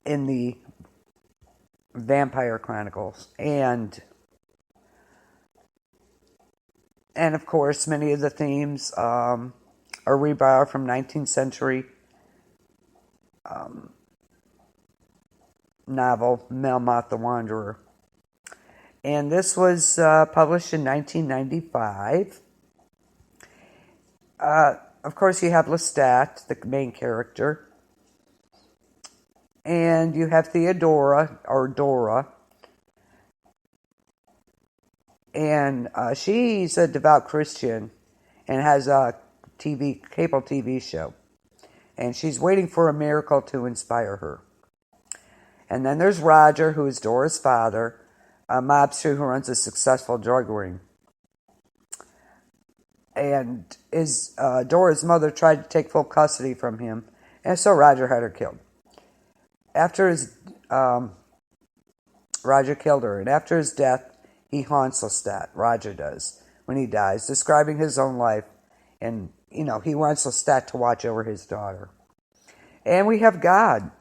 in the Vampire Chronicles. And of course, many of the themes are reborrowed from 19th century novel Melmoth the Wanderer. And this was published in 1995. Of course, you have Lestat, the main character. And you have Theodora, or Dora. And she's a devout Christian and has a cable TV show. And she's waiting for a miracle to inspire her. And then there's Roger, who is Dora's father, a mobster who runs a successful drug ring. And Dora's mother tried to take full custody from him, and so Roger had her killed. Roger killed her, and after his death, he haunts Lestat, Roger does, when he dies, describing his own life. And, he wants Lestat to watch over his daughter. And we have God,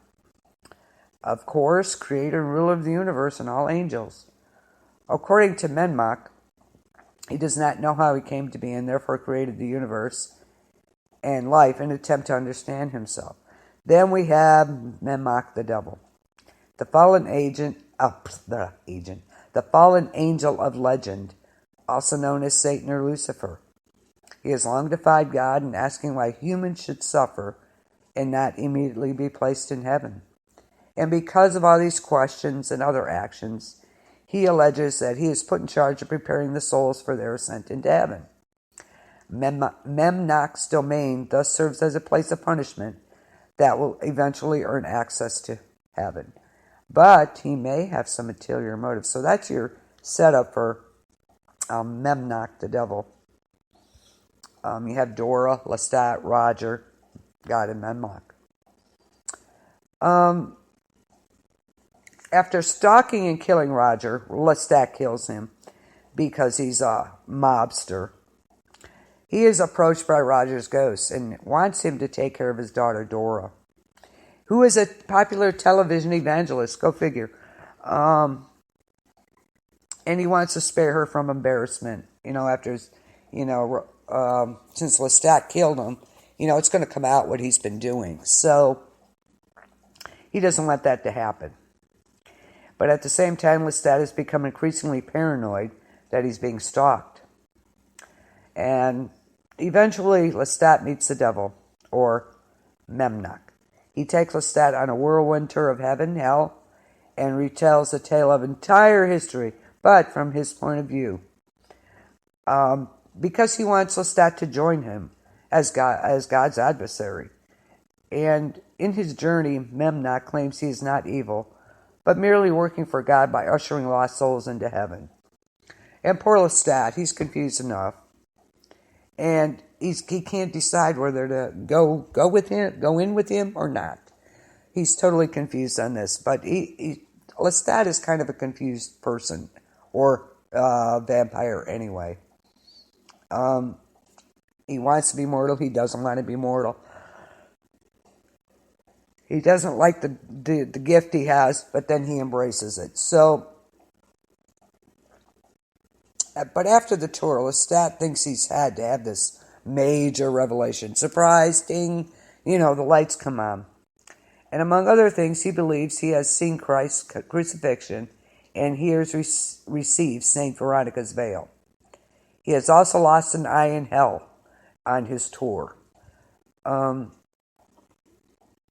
of course, creator and ruler of the universe and all angels. According to Melmoth, he does not know how he came to be and therefore created the universe and life in an attempt to understand himself. Then we have Melmoth the devil, the fallen the fallen angel of legend, also known as Satan or Lucifer. He has long defied God and asking why humans should suffer and not immediately be placed in heaven. And because of all these questions and other actions, he alleges that he is put in charge of preparing the souls for their ascent into heaven. Melmoth's domain thus serves as a place of punishment that will eventually earn access to heaven. But he may have some ulterior motives. So that's your setup for Melmoth the devil. You have Dora, Lestat, Roger, God, and Melmoth. After stalking and killing Roger, Lestat kills him because he's a mobster. He is approached by Roger's ghost and wants him to take care of his daughter, Dora, who is a popular television evangelist. Go figure. And he wants to spare her from embarrassment. After, since Lestat killed him, it's going to come out what he's been doing. So he doesn't want that to happen. But at the same time, Lestat has become increasingly paranoid that he's being stalked. And eventually, Lestat meets the devil, or Melmoth. He takes Lestat on a whirlwind tour of heaven, hell, and retells the tale of entire history, but from his point of view. Because he wants Lestat to join him as God's adversary. And in his journey, Melmoth claims he is not evil, but merely working for God by ushering lost souls into heaven. And poor Lestat, he's confused enough. And he can't decide whether to go in with him or not. He's totally confused on this. But Lestat is kind of a confused person, or vampire anyway. He wants to be mortal. He doesn't want to be mortal. He doesn't like the gift he has, but then he embraces it. So, but after the tour, Lestat thinks he's had to have this major revelation. Surprise, ding, the lights come on. And among other things, he believes he has seen Christ's crucifixion and he has received St. Veronica's veil. He has also lost an eye in hell on his tour.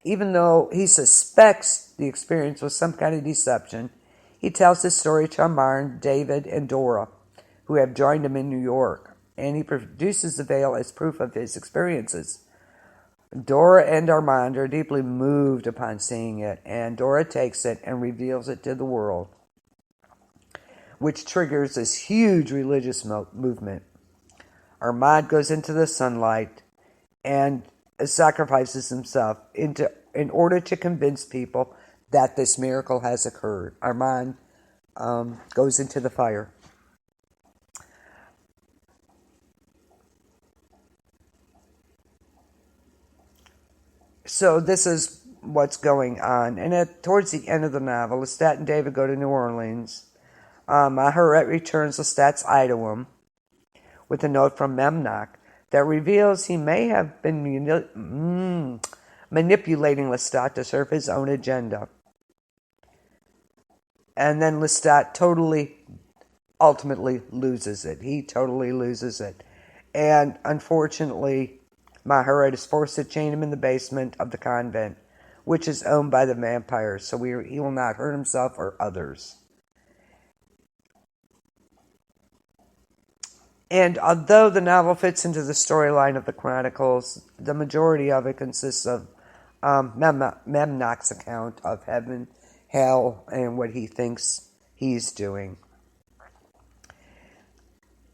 Even though he suspects the experience was some kind of deception, he tells this story to Armand, David, and Dora, who have joined him in New York, and he produces the veil as proof of his experiences. Dora and Armand are deeply moved upon seeing it, and Dora takes it and reveals it to the world, which triggers this huge religious movement. Armand goes into the sunlight and sacrifices himself in order to convince people that this miracle has occurred. Armand goes into the fire. So this is what's going on. And towards the end of the novel, Lestat and David go to New Orleans. Maharet returns Lestat's eye to him with a note from Memnoch that reveals he may have been manipulating Lestat to serve his own agenda. And then Lestat ultimately loses it. He totally loses it. And unfortunately, Maharet is forced to chain him in the basement of the convent, which is owned by the vampires, so he will not hurt himself or others. And although the novel fits into the storyline of the Chronicles, the majority of it consists of Memnoch's account of heaven, hell, and what he thinks he's doing.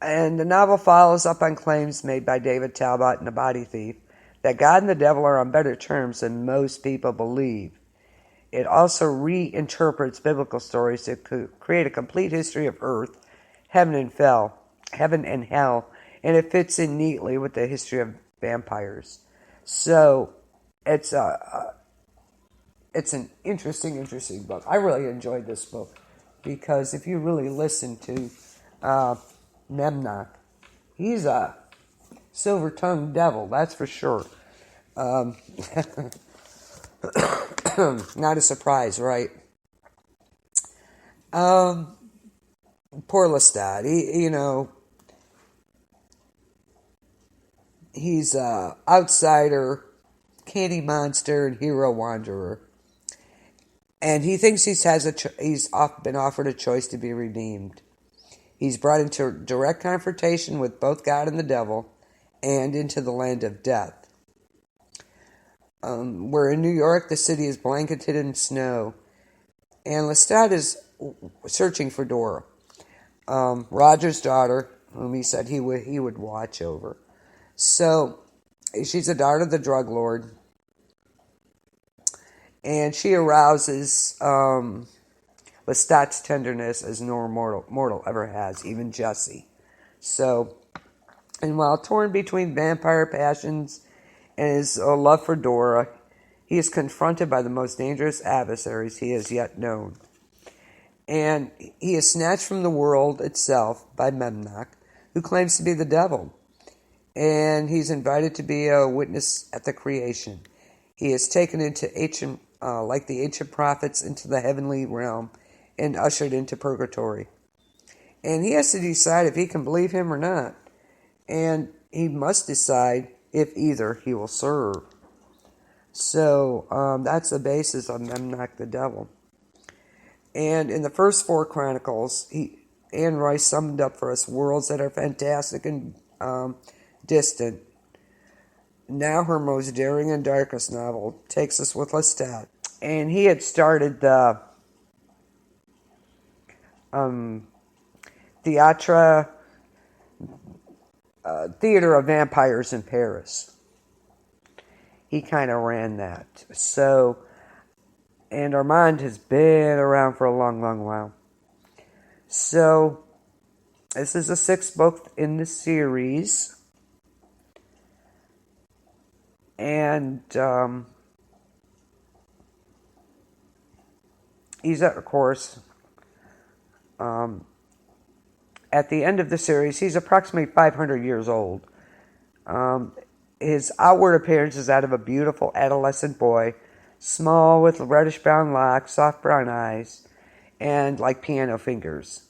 And the novel follows up on claims made by David Talbot in The Body Thief that God and the devil are on better terms than most people believe. It also reinterprets biblical stories to create a complete history of earth, heaven and hell, and it fits in neatly with the history of vampires. So it's an interesting book. I really enjoyed this book because if you really listen to Memnoch, he's a silver-tongued devil, that's for sure. Not a surprise, right? Poor Lestat. He's a outsider, candy monster, and hero wanderer. And he thinks he's been offered a choice to be redeemed. He's brought into direct confrontation with both God and the devil, and into the land of death. We're in New York. The city is blanketed in snow, and Lestat is searching for Dora, Roger's daughter, whom he said he would watch over. So she's a daughter of the drug lord, and she arouses Lestat's tenderness as no mortal ever has, even Jesse. So, and while torn between vampire passions and his love for Dora, he is confronted by the most dangerous adversaries he has yet known. And he is snatched from the world itself by Memnoch, who claims to be the devil. And he's invited to be a witness at the creation. He is taken into like the ancient prophets, into the heavenly realm and ushered into purgatory. And he has to decide if he can believe him or not. And he must decide if either he will serve. So that's the basis of Memnoch the Devil. And in the first 4 chronicles, Anne Rice summed up for us worlds that are fantastic and distant. Now her most daring and darkest novel takes us with Lestat. And he had started the Theater of Vampires in Paris. He kind of ran that. So, and Armand has been around for a long, long while. So, this is the 6th book in the series. And he's, of course, at the end of the series, he's approximately 500 years old. His outward appearance is that of a beautiful adolescent boy, small with reddish-brown locks, soft brown eyes, and like piano fingers.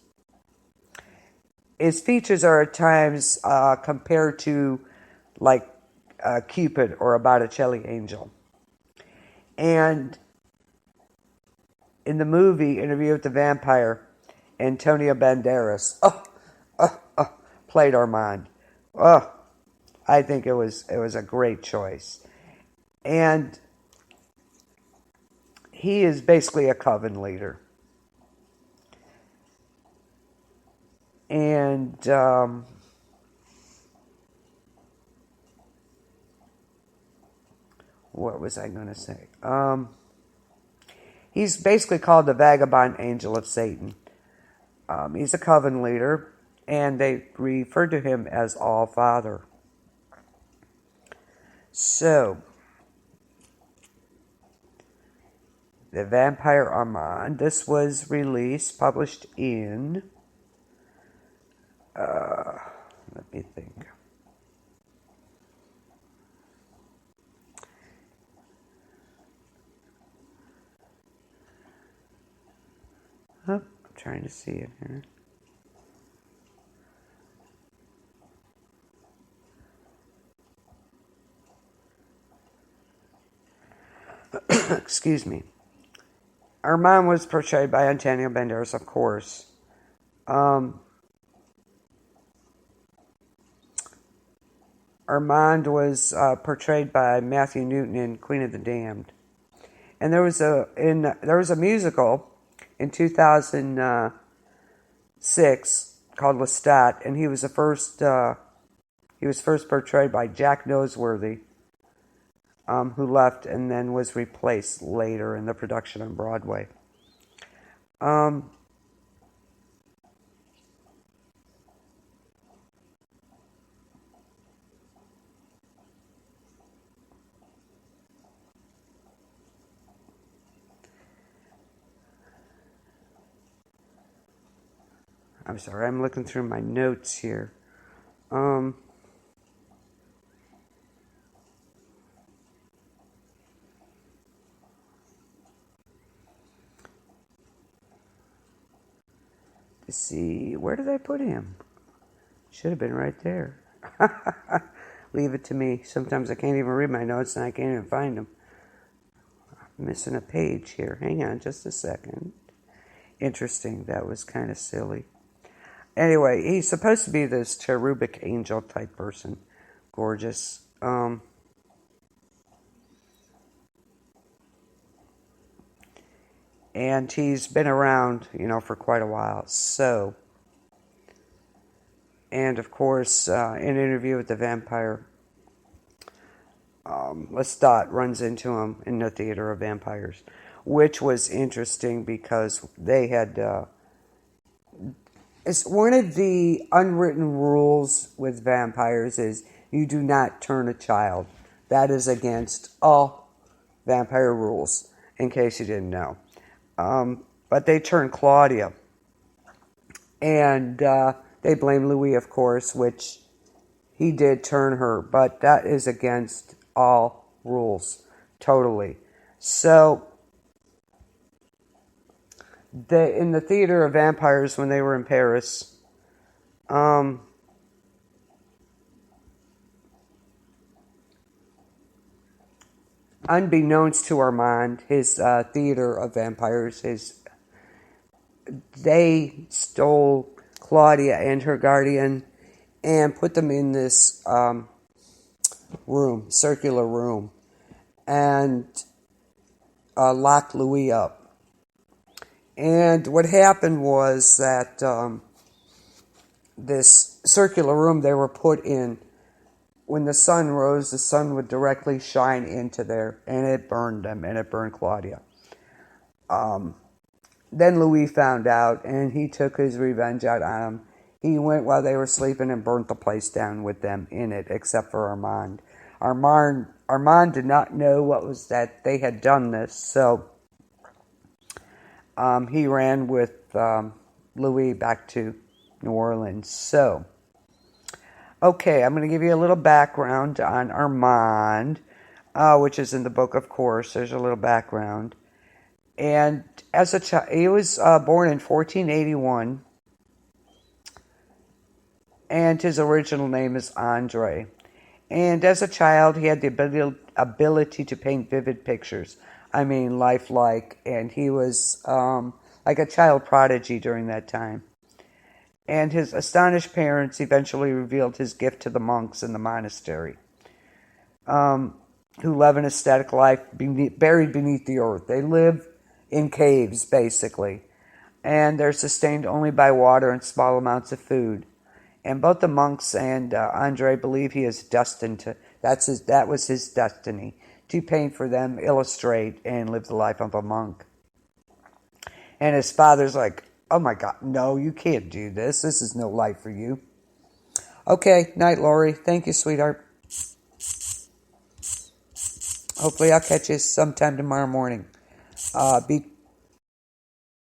His features are at times compared to like Cupid or a Botticelli angel. And in the movie Interview with the Vampire, Antonio Banderas played Armand. I think it was a great choice. And he is basically a coven leader. And what was I going to say? He's basically called the vagabond angel of Satan. He's a coven leader, and they refer to him as All Father. So, The Vampire Armand. This was published in, let me think. Oh, I'm trying to see it here. Excuse me. Armand was portrayed by Antonio Banderas, of course. Armand was portrayed by Matthew Newton in Queen of the Damned, and there was a musical in 2006 called Lestat, and he was first portrayed by Jack Noseworthy, who left and then was replaced later in the production on Broadway. I'm sorry, I'm looking through my notes here. To see, where did I put him? Should have been right there. Leave it to me. Sometimes I can't even read my notes and I can't even find them. I'm missing a page here. Hang on just a second. Interesting. That was kind of silly. Anyway, he's supposed to be this cherubic angel type person. Gorgeous. And he's been around, for quite a while. So, and of course, in an interview with the vampire, Lestat runs into him in the Theater of Vampires, which was interesting because they had... it's one of the unwritten rules with vampires is you do not turn a child. That is against all vampire rules, in case you didn't know. But they turned Claudia. And they blame Louis, of course, which he did turn her. But that is against all rules, totally. So, in the Theater of Vampires, when they were in Paris, unbeknownst to Armand, his Theater of Vampires, they stole Claudia and her guardian and put them in this circular room, and locked Louis up. And what happened was that this circular room they were put in, when the sun rose, the sun would directly shine into there, and it burned them, and it burned Claudia. Then Louis found out, and he took his revenge out on them. He went while they were sleeping and burnt the place down with them in it, except for Armand. Armand did not know that they had done this, so he ran with Louis back to New Orleans. So, okay, I'm going to give you a little background on Armand, which is in the book, of course. There's a little background. And as a child, he was born in 1481, and his original name is Andre. And as a child, he had the ability to paint vivid pictures. I mean, lifelike, and he was like a child prodigy during that time. And his astonished parents eventually revealed his gift to the monks in the monastery, who live an ascetic life buried beneath the earth. They live in caves, basically, and they're sustained only by water and small amounts of food. And both the monks and Andre believe he is destined to. That was his destiny, to paint for them, illustrate, and live the life of a monk. And his father's like, "Oh my God, no, you can't do this. This is no life for you." Okay, night, Lori. Thank you, sweetheart. Hopefully I'll catch you sometime tomorrow morning. be